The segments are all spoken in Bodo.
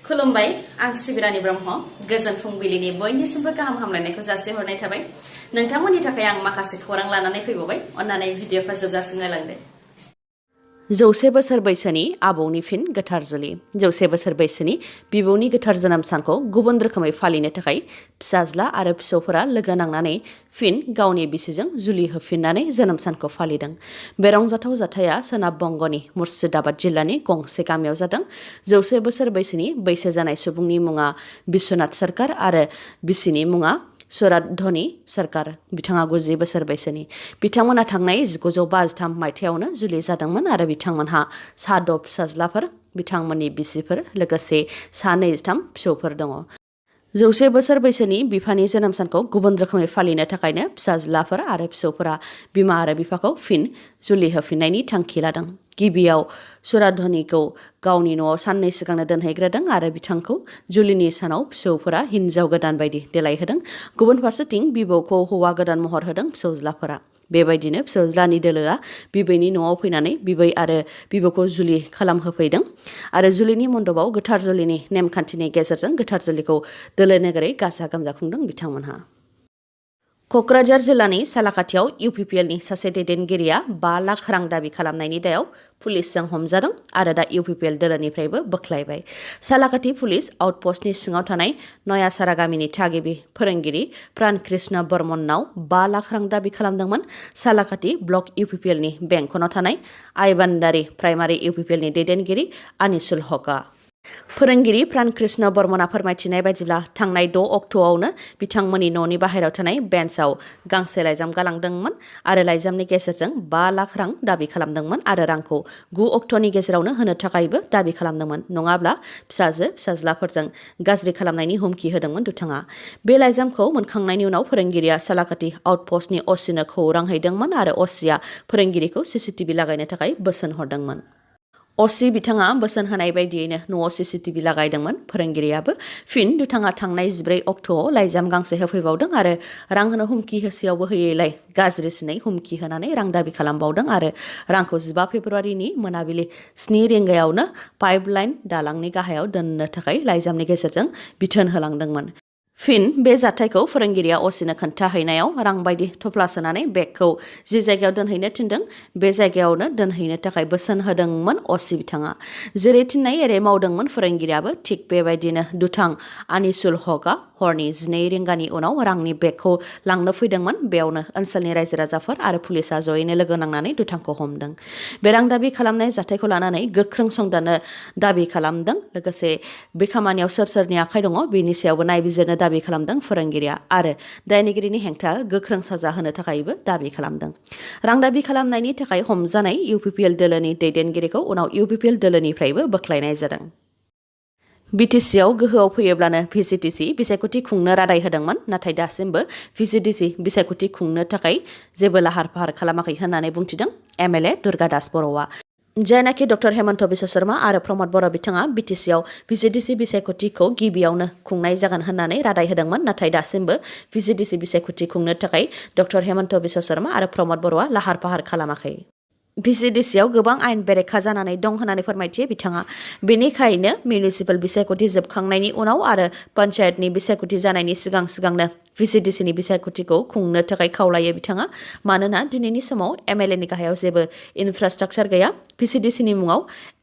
खुलुमबाय आं सिबिरानि ब्रह्म गोजोन फुंबिलिनि बयनिसिमबो गाहाम हामलायनायखौ जासिहरनाय थाबाय नोंथांमोननि थाखाय आं माखासे खौरां लानानै फैबावबाय अन्नानै भिडिअखौ जोबजासिम नायलांदो 100 बोसोर बैसोनि आबौनि फिन गोथार जुलि 100 बोसोर बैसोनि बिबौनि गोथार जोनोम सानखौ गुबुन रोखोमै फालिनो थाखाय फिसाज्ला आरो फिसौफोरा लोगो नांनानै फिन गावनि बिसिजों जुलि होफिननानै जोनोम सानखौ फालिदों। बे रंजाथाव जाथाया सोनाब बंगनि मुर्शिदाबाद जिल्लानि गंसे गामियाव जादों। 100 बोसोर बैसोनि बैसो जानाय सुबुंनि मुङा बिश्वनाथ सरकार आरो बिसिनि मुङा सुराधनी सरकार। बिथाङा 90 बोसोर बैसोनि। बिथांमोना थांनाय 1953 मायथाइयावनो जुलि जादोंमोन आरो बिथांमोनहा सा 6 फिसाज्लाफोर, बिथांमोननि बिसिफोर लोगोसे सा 23 फिसौफोर दङ। 100 बोसोर बैसोनि बिफानि जोनोम सानखौ गुबुन रोखोमै फालिनो थाखायनो फिसाज्लाफोर आरो फिसौफोरा बिमा आरो बिफाखौ फिन जुलि होफिननायनि थांखि लादों। गिबियाव सुराधनीखौ गावनि न'आव साननै सिगांनो दोनहैग्रोदों आरो बिथांखौ जुलिनि सानाव फिसौफोरा हिनजाव गोदान बायदि देलायहोदों। गुबुन फारसेथिं बिबौखौ हौवा गोदान महर होदों फिसौज्लाफोरा। बेबायदिनो फिसौज्लानि दोलोआ बिबैनि न'आव फैनानै बिबै आरो बिबौखौ जुलि खालामहोफैदों आरो जुलिनि मन्दपाव गोथार जुलिनि नेमखान्थिनि गेजेरजों गोथार जुलिखौ दोलो नोगोरै गाजा गोमजा खुंदों बिथांमोनहा। क'क्राझार जिल्लानि सालाकाथियाव UPPLनि सासे दैदेनगिरिया 5 लाख रां दाबि खालामनायनि दायाव पुलिसजों हमजादों आरो दा UPPL दोलोनिफ्रायबो बोख्लायबाय। सालाकाथि पुलिस आउटपस्टनि सिङाव थानाय नयासारा गामिनि थागिबि फोरोंगिरि प्राण कृष्ण बर्मननाव 5 लाख रां दाबि खालामदोंमोन। सालाकाथि ब्लक UPPLनि बेंखनाव थानाय आइबान्दारि प्राइमारि UPPLनि दैदेनगिरि आनिसुल हकआ। फोरोंगिरि प्राण कृष्ण बर्मना फोरमायथिनाय बायदिब्ला थांनाय 6 अक्ट'आवनो बिथांमोननि न'नि बाहेरायाव थानाय बेन्चआव गांसे लाइजाम गालांदोंमोन आरो लाइजामनि गेजेरजों 5 लाख रां दाबि खालामदोंमोन आरो रांखौ 9 अक्ट'नि गेजेरावनो होनो थाखायबो दाबि खालामदोंमोन, नङाब्ला फिसाजो-फिसाज्लाफोरजों गाज्रि खालामनायनि हुमखि होदोंमोन दुथाङा। बे लाइजामखौ मोनखांनायनि उनाव फोरोंगिरिया सालाकाथि आउटपस्टनि असिनो खौरां हैदोंमोन आरो असिया फोरोंगिरिखौ CCTV लागायनो थाखाय बोसोन हरदोंमोन। असि बिथाङा बोसोन होनाय बायदियैनो न'आव CCTV लागायदोंमोन। फोरोंगिरियाबो फिन दुथाङा थांनाय 14 अक्ट'आव लाइजाम गांसे होफैबावदों आरो रां होनो हुमखि होसेयावबो होयैलाय गाज्रिसिनै हुमखि होनानै रां दाबि खालामबावदों आरो रांखौ 15 फेब्रुवारिनि मोनाबिलि 7 रिंगायावनो पाइपलाइन दालांनि गाहायाव दोननो थाखाय लाइजामनि गेजेरजों बिथोन होलांदोंमोन। फिन बे जाथायखौ फोरोंगिरिया असिनो खोन्थाहैनायाव रां बायदि थफ्ला सोनानै बेगखौ जि जायगायाव दोनहैनो थिनदों बे जायगायावनो दोनहैनो थाखाय बोसोन होदोंमोन असि बिथाङा। जेरै थिननाय एरै मावदोंमोन फोरोंगिरियाबो। थिग बेबायदिनो दुथां आनिसुल हकआ हरनि 12 रिंगानि उनाव रांनि बेगखौ लांनो फैदोंमोन। बेयावनो ओनसोलनि रायजो राजाफोर आरो पुलिसा जयैनो लोगो नांनानै दुथांखौ हमदों। बे रां दाबि खालामनाय जाथायखौ लानानै गोख्रों संदाननो दाबि खालामदों। लोगोसे बे खामानियाव सोर सोरनि आखाइ दङ बेनि सायावबो नायबिजिरनो दाबि खालामदों फोरोंगिरिया आरो दायनिगिरिनि हेंथा गोख्रों साजा होनो थाखायबो दाबि खालामदों। रां दाबि खालामनायनि थाखाय हमजानाय UPPL दोलोनि दैदेनगिरिखौ उनाव UPPL दोलोनिफ्रायबो बोख्लायनाय जादों। BTCआव गोहोआव फैयोब्लानो VCTC बिसायख'थि खुंनो रादाय होदोंमोन, नाथाय दासिमबो VCTC बिसायख'थि खुंनो थाखाय जेबो लाहार फाहार खालामाखै होननानै बुंथिदों MLA दुर्गा दास बर'आ। जायनाखि डक्टर हेमन्त बिश्व शर्मा आरो प्रमद बर' बिथाङा BTCआव VCTC बिसायख'थिखौ गिबियावनो खुंनाय जागोन होननानै रादाय होदोंमोन, नाथाय दासिमबो VCTC बिसायख'थि खुंनो थाखाय डक्टर हेमन्त बिश्व शर्मा आरो प्रमद बर'आ लाहार फाहार खालामाखै। VCTCआव गोबां आयेन बेरेखा जानानै दं होननानै फोरमायथियो बिथाङा। बेनिखायनो मिउनिसिपेल बिसायख'थि जोबखांनायनि उनाव आरो पन्चायतनि बिसायख'थि जानायनि सिगांनो VCTCनि बिसायख'थिखौ खुंनो थाखाय खावलायो बिथाङा। मानोना दिनैनि समाव MLAनि गाहायाव जेबो इनफ्रास्ट्राक्चार गैया। VCTCनि मुङाव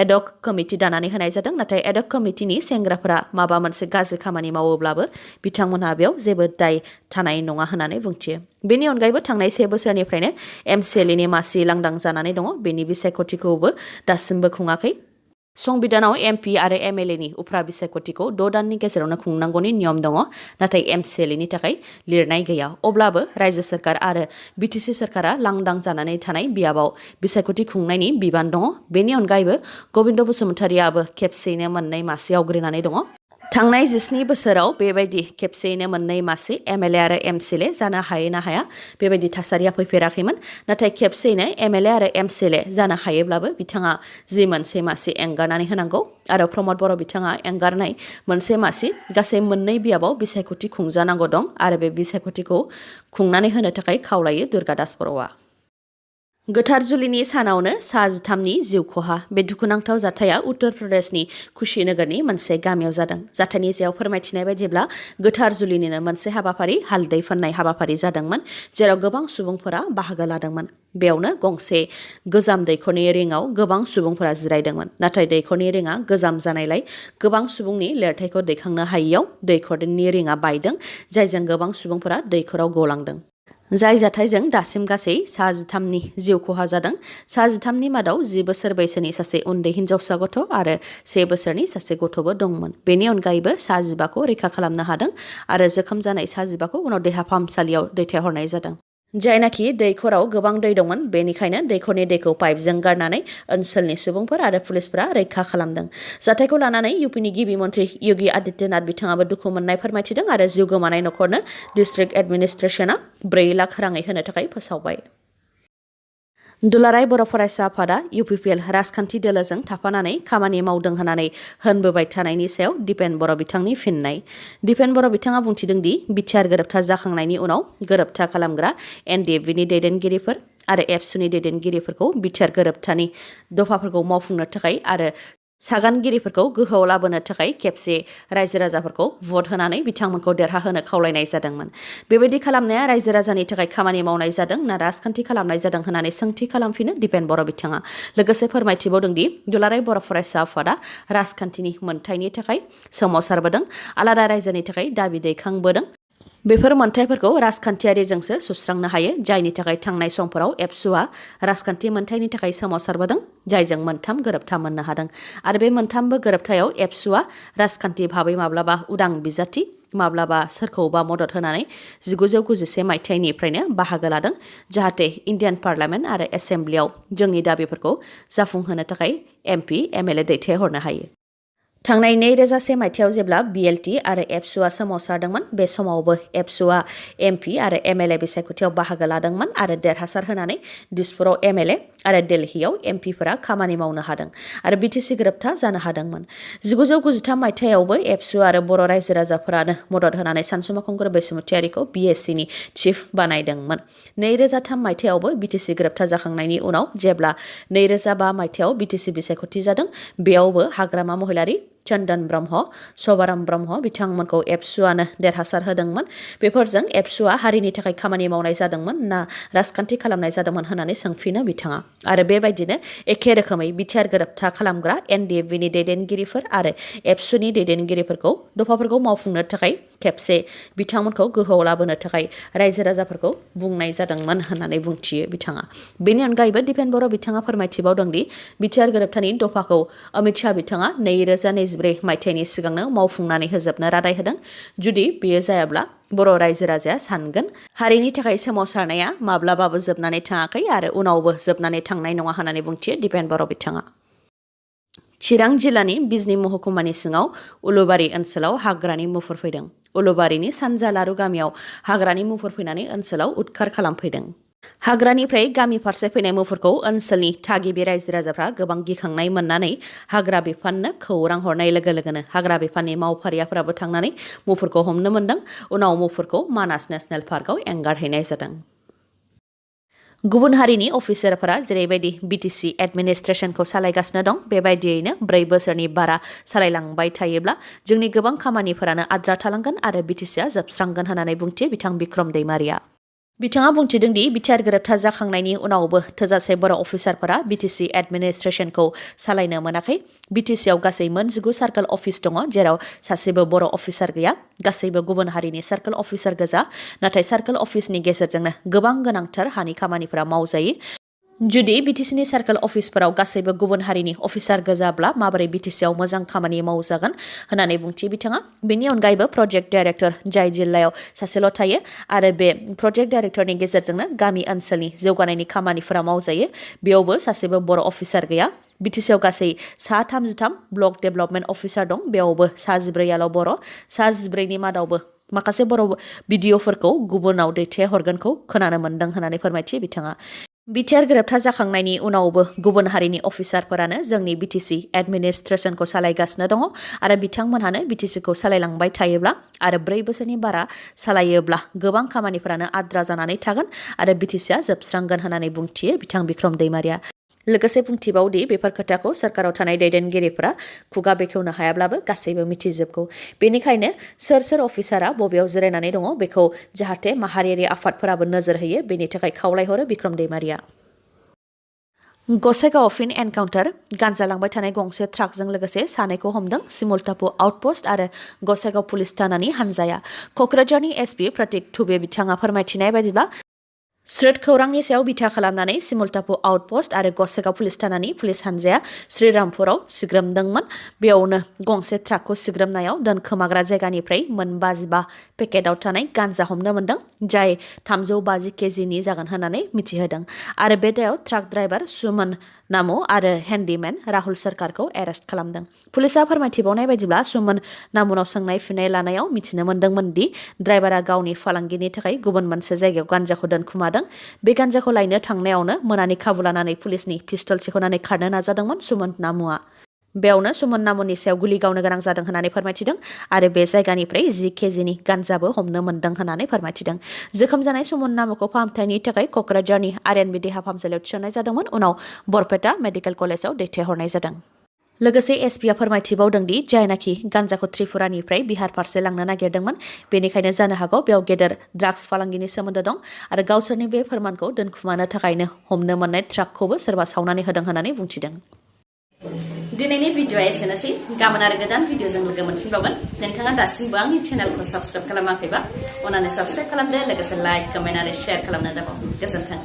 एडक कमिटि दानानै होनाय जादों, नाथाय एडक कमिटिनि सेंग्राफोरा माबा मोनसे गाज्रि खामानि मावोब्लाबो बिथांमोनहा बेयाव जेबो दाय थानाय नङा होननानै बुंथियो। बेनि अनगायैबो थांनाय 1 बोसोरनिफ्रायनो MCLAनि मासि लांदां जानानै दङ। बेनि बिसायख'थिखौबो दासिमबो खुङाखै। संबिधानाव MP आरो MLAनि उफ्रा बिसायख'थिखौ 6 दाननि गेजेरावनो खुंनांगौनि नियम दङ, नाथाय MCLAनि थाखाय लिरनाय गैया। अब्लाबो रायजो सोरखार आरो BTC सोरखारा लांदां जानानै थानाय बियाबाव बिसायख'थि खुंनायनि बिबान दङ। बेनि अनगायैबो गबिन्द बसुमतारीआबो खेबसेयैनो 2 मासि आवग्रिनानै दङ। थांनाय 17 बोसोराव बेबायदि खेबसेयैनो 2 मासि MLA आरो MCLA जानो हायो ना हाया बेबायदि थासारिया फैफेराखैमोन, नाथाय खेबसेयैनो MLA आरो MCLA जानो हायोब्लाबो बिथाङा जि 1 मासि एंगारनानै होनांगौ आरो प्रमद बर' बिथाङा एंगारनाय 1 मासि गासै 2 बियाबाव बिसायख'थि खुंजानांगौ दं आरो बे बिसायख'थिखौ खुंनानै होनो थाखाय खावलायो दुर्गा दास बर'आ। गोथार जुलिनि सानावनो सा 13नि जिउ खहा बे दुखुनांथाव जाथाया उत्तर प्रदेशनि खुशी नोगोरनि मोनसे गामियाव जादों। जाथायनि सायाव फोरमायथिनाय बायदिब्ला गोथार जुलिनिनो मोनसे हाबाफारि हालदै फोननाय हाबाफारि जादोंमोन, जेराव गोबां सुबुंफोरा बाहागो लादोंमोन। बेयावनो गंसे गोजाम दैखरनि रिंआव गोबां सुबुंफोरा जिरायदोंमोन, नाथाय दैखरनि रिंआ गोजाम जानायलाय गोबां सुबुंनि लिरथायखौ दैखांनो हायैयाव दैखरनि रिंआ बायदों, जायजों गोबां सुबुंफोरा दैखराव गलांदों। जाय जाथायजों दासिम गासै सा 13नि जिउ खहा जादों। सा 13नि मादाव 10 बोसोर बैसोनि सासे उन्दै हिनजावसा गथ' आरो 1 बोसोरनि सासे गथ'बो दंमोन। बेनि अनगायैबो सा 15खौ रैखा खालामनो हादों आरो जोखोम जानाय सा 15खौ उनाव देहा फाहामसालियाव दैथायहरनाय जादों। जायनाखि दैखराव गोबां दै दंमोन, बेनिखायनो दैखरनि दैखौ पाइपजों गारनानै ओनसोलनि सुबुंफोर आरो पुलिसफोरा रैखा खालामदों। जाथायखौ लानानै यूपीनि गिबि मन्थ्रि योगी आदित्यनाथ बिथाङाबो दुखु मोननाय फोरमायथिदों आरो जिउ गोमानाय नखरनो डिस्ट्रिक्ट एडमिनिस्ट्रेशना 4 लाख राङै होनो थाखाय फोसावबाय। दुलाराय बर' फरायसा आफादा UPPL राजखान्थि दोलोजों थाफानानै खामानि मावदों होननानै होनबोबाय थानायनि सायाव दिपेन बर' बिथांनि फिननाय। दिपेन बर' बिथाङा बुंथिदों दि बिटिआर गोरोबथा जाखांनायनि उनाव गोरोबथा खालामग्रा NDFBनि दैदेनगिरिफोर आरो एबसुनि दैदेनगिरिफोरखौ बिटिआर गोरोबथानि दफाफोरखौ मावफुंनो थाखाय आरो सागानगिरिफोरखौ गोहोआव लाबोनो थाखाय खेबसे रायजो राजाफोरखौ भट होनानै बिथांमोनखौ देरहाहोनो खावलायनाय जादोंमोन। बेबायदि खालामनाया रायजो राजानि थाखाय खामानि मावनाय जादों ना राजखान्थि खालामनाय जादों होननानै सोंथि खालामफिनो दिपेन बर' बिथाङा। लोगोसे फोरमायथिबावदों दि दुलाराय बर' फरायसा आफादा राजखान्थिनि मोनथायनि थाखाय सोमावसारबोदों, आलादा रायजोनि थाखाय दाबि दैखांबोदों। बेफोर मोनथायफोरखौ राजखान्थियारिजोंसो सुस्रांनो हायो, जायनि थाखाय थांनाय समफोराव एबसुआ राजखान्थि मोनथायनि थाखाय सोमावसारबोदों, जायजों 3 गोरोबथा मोननो हादों। आरो बे 3बो गोरोबथायाव एबसुआ राजखान्थि भाबै माब्लाबा उदां बिजाथि, माब्लाबा सोरखौबा मदद होनानै 1991 मायथाइनिफ्रायनो बाहागो लादों, जाहाथे इन्डियान पार्लामेन्ट आरो एसेम्ब्लियाव जोंनि दाबिफोरखौ जाफुंहोनो थाखाय MP MLA दैथायहरनो हायो। थांनाय 2001 मायथाइयाव जेब्ला BLT आरो एबसुआ सोमावसारदोंमोन, बे समावबो एबसुआ MP आरो MLA बिसायख'थियाव बाहागो लादोंमोन आरो देरहासार होनानै दिसपुराव MLA आरो दिल्लीयाव MPफोरा खामानि मावनो हादों आरो BTC गोरोबथा जानो हादोंमोन। 1993 मायथाइयावबो एबसु आरो बर' रायजो राजाफोरानो मदद होनानै सानसुमा खुंगुर बैसोमुतियारिखौ BSCनि चिफ बानायदोंमोन। 2003 मायथाइयावबो BTC गोरोबथा जाखांनायनि उनाव जेब्ला 2005 मायथाइयाव BTC बिसायख'थि जादों, बेयावबो हाग्रामा महिलारि चन्दन ब्रह्म, सभाराम ब्रह्म बिथांमोनखौ एबसुआनो देरहासार होदोंमोन। बेफोरजों एबसुआ हारिनि थाखाय खामानि मावनाय जादोंमोन ना राजखान्थि खालामनाय जादोंमोन होननानै सोंफिनो बिथाङा। आरो बेबायदिनो एखे रोखोमै बिटिआर गोरोबथा खालामग्रा NDFBनि दैदेनगिरिफोर आरो एबसुनि दैदेनगिरिफोरखौ दफाफोरखौ मावफुंनो थाखाय खेबसे बिथांमोनखौ गोहोआव लाबोनो थाखाय रायजो राजाफोरखौ बुंनाय जादोंमोन होननानै बुंथियो बिथाङा। बेनि अनगायैबो दिपेन बर' बिथाङा फोरमायथिबावदों दि बिटिआर गोरोबथानि दफाखौ अमित शाह बिथाङा 2024 मायथाइनि सिगांनो मावफुंनानै होजोबनो रादाय होदों। जुदि बेयो जायाब्ला बर' रायजो राजाया सानगोन हारिनि थाखाय सोमावसारनाया माब्लाबाबो जोबनानै थाङाखै आरो उनावबो जोबनानै थांनाय नङा होननानै बुंथियो दिपेन बर' बिथाङा। चिरां जिल्लानि बिजनी महकुमानि सिङाव उलुबारि ओनसोलाव हाग्रानि मुफुर फैदों। उलुबारिनि सानजा लारु गामियाव हाग्रानि मुफुर फैनानै ओनसोलाव उदखार खालामफैदों। हाग्रानिफ्राय गामि फारसे फैनाय मुफुरखौ ओनसोलनि थागिबि रायजो राजाफ्रा गोबां गिखांनाय मोननानै हाग्रा बिफाननो खौरां हरनाय लोगो लोगोनो हाग्रा बिफाननि मावफारियाफोराबो थांनानै मुफुरखौ हमनो मोनदों। उनाव मुफुरखौ मानास नेसनेल पार्कआव एंगारहैनाय जादों। गुबुन हारिनि अफिसारफोरा जेरैबायदि BTC एडमिनिस्ट्रेशनखौ सालायगासिनो दं, बेबायदियैनो 4 बोसोरनि बारा सालायलांबाय थायोब्ला जोंनि गोबां खामानिफोरानो आद्रा थालांगोन आरो BTCआ जोबस्रांगोन होननानै बुंथियो बिथां बिक्रम दैमारिया। बिथाङा बुंथिदों दि बिटिआर गोरोबथा जाखांनायनि उनावबो थोजासे बर' अफिसारफोरा BTC एडमिनिस्ट्रेशनखौ सालायनो मोनाखै। BTCआव गासै 19 सार्कल अफिस दङ, जेराव सासेबो बर' अफिसार गैया। गासैबो गुबुन हारिनि सार्कल अफिसार गोजा, नाथाय सार्कल अफिसनि गेजेरजोंनो गोबां गोनांथार हानि खामानिफोरा मावजायो। जुदि BTCनि सार्कल अफिसफोराव गासैबो गुबुन हारिनि अफिसार गोजाब्ला माबोरै BTCआव मोजां खामानि मावजागोन होननानै बुंथियो बिथाङा। बेनि अनगायैबो प्रजेक्ट डाइरेक्टर जाय जिल्लायाव सासेल' थायो आरो बे प्रजेक्ट डाइरेक्टरनि गेजेरजोंनो गामि ओनसोलनि जौगानायनि खामानिफोरा मावजायो, बेयावबो सासेबो बर' अफिसार गैया। BTCआव गासै सा 33 ब्लक डेभेलपमेन्ट अफिसार दं, बेयावबो सा 14आल' बर'। सा 14नि मादावबो माखासे बर' BDOफोरखौ गुबुनाव दैथायहरगोनखौ खोनानो मोन्दों होननानै फोरमायथियो बिथाङा। बिटिआर गोरोबथा जाखांनायनि उनावबो गुबुन हारिनि अफिसारफोरानो जोंनि बिटिसि एडमिनिस्ट्रेसनखौ सालायगासिनो दङ आरो बिथांमोनहानो बिटिसिखौ सालायलांबाय थायोब्ला आरो 4 बोसोरनि बारा सालायोब्ला गोबां खामानिफोरानो आद्रा जानानै थागोन आरो बिटिसिआ जोबस्रांगोन होननानै बुंथियो बिथां बिक्रम दैमारिया। लोगोसे बुंथिबावदि बेफोर खोथाखौ सरकाराव थानाय दैदेनगिरिफोरा खुगा बेखेवनो हायाब्लाबो गासैबो मिथिजोबगौ। बेनिखायनो सोर अफिसारा बबेयाव जिरायनानै दङ बेखौ जाहाथे माहारियारि आफादफोराबो नोजोर होयो बेनि थाखाय खावलायहरो बिक्रम दैमारिया। गसाइगावआव फिन एनकाउन्टार गानजा लांबाय थानाय गंसे ट्राकजों लोगोसे सानैखौ हमदों सिमुलटापु आउटपोस्ट आरो गसाइगाव पुलिस थानानि हानजाया। कक्राझारनि एसपि प्रतीक थुबे बिथाङा फोरमायथिनाय बायदिब्ला श्रोद खौरांनि सायाव बिथा खालामनानै सिमुलटापु आउटपोस्ट आरो गसाइगाव पुलिस थानानि पुलिस हानजाया श्रीरामपुराव सिग्रोमदोंमोन। बेयावनो गंसे ट्राकखौ सिग्रोमनायाव दोनखोमाग्रा जायगानिफ्राय मोन 55 पेकेटआव थानाय गानजा हमनो मोनदों जाय 350 केजिनि जागोन होननानै मिथिहोदों आरो बे दायाव ट्राक ड्राइभार सुमन नामु आरो हेन्डीमेन राहुल सरकारखौ एरेस्ट खालामदों। पुलिसा फोरमायथिबावनाय बायदिब्ला सुमन नामुनाव सोंनाय फिननाय लानायाव मिथिनो मोन्दोंमोन दि ड्राइभारा गावनि फालांगिनि थाखाय गुबुन मोनसे जायगायाव गानजाखौ दोनखुमादों। बे गानजाखौ लायनो थांनायावनो मोनानि खाबु लानानै पुलिसनि पिस्तल सेखनानै खारनो नाजादोंमोन सुमन नामुआ। बेयावनो सुमन नामुनि सायाव गुलि गावनो गोनां जादों होननानै फोरमायथिदों आरो बे जायगानिफ्राय 10 केजिनि गानजाबो हमनो मोन्दों होननानै फोरमायथिदों। जोखोम जानाय सुमन नामुखौ फाहामथायनि थाखाय कक्राझारनि आरएनबि देहा फाहामसालियाव थिसननाय जादोंमोन उनाव बरपेटा मेडिकेल कलेजाव दैथायहरनाय जादों। लोगोसे एसपिआ फोरमायथिबावदों दि जायनाखि गानजाखौ त्रिपुरानिफ्राय बिहार फारसे लांनो नागिरदोंमोन बेनिखायनो जानो हागौ बेयाव गेदेर ड्राग्स फालांगिनि सोमोन्दो दं आरो गावसोरनि बे फोरमानखौ दोनखुमानो थाखायनो हमनो मोननाय ट्राकखौबो सोरबा सावनानै होदों होननानै बुंथिदों। दिनैनि भिडिअआ एसेनोसै। गाबोन आरो गोदान भिडिअजों लोगो मोनफिनबावगोन। नोंथाङा दासिमबो आंनि चेनेलखौ साबस्क्राइब खालामाखैबा अन्नानै साबस्क्राइब खालामदो लोगोसे लाइक कमेन्ट आरो शेयार खालामनो दाबाव। गोजोन्थों।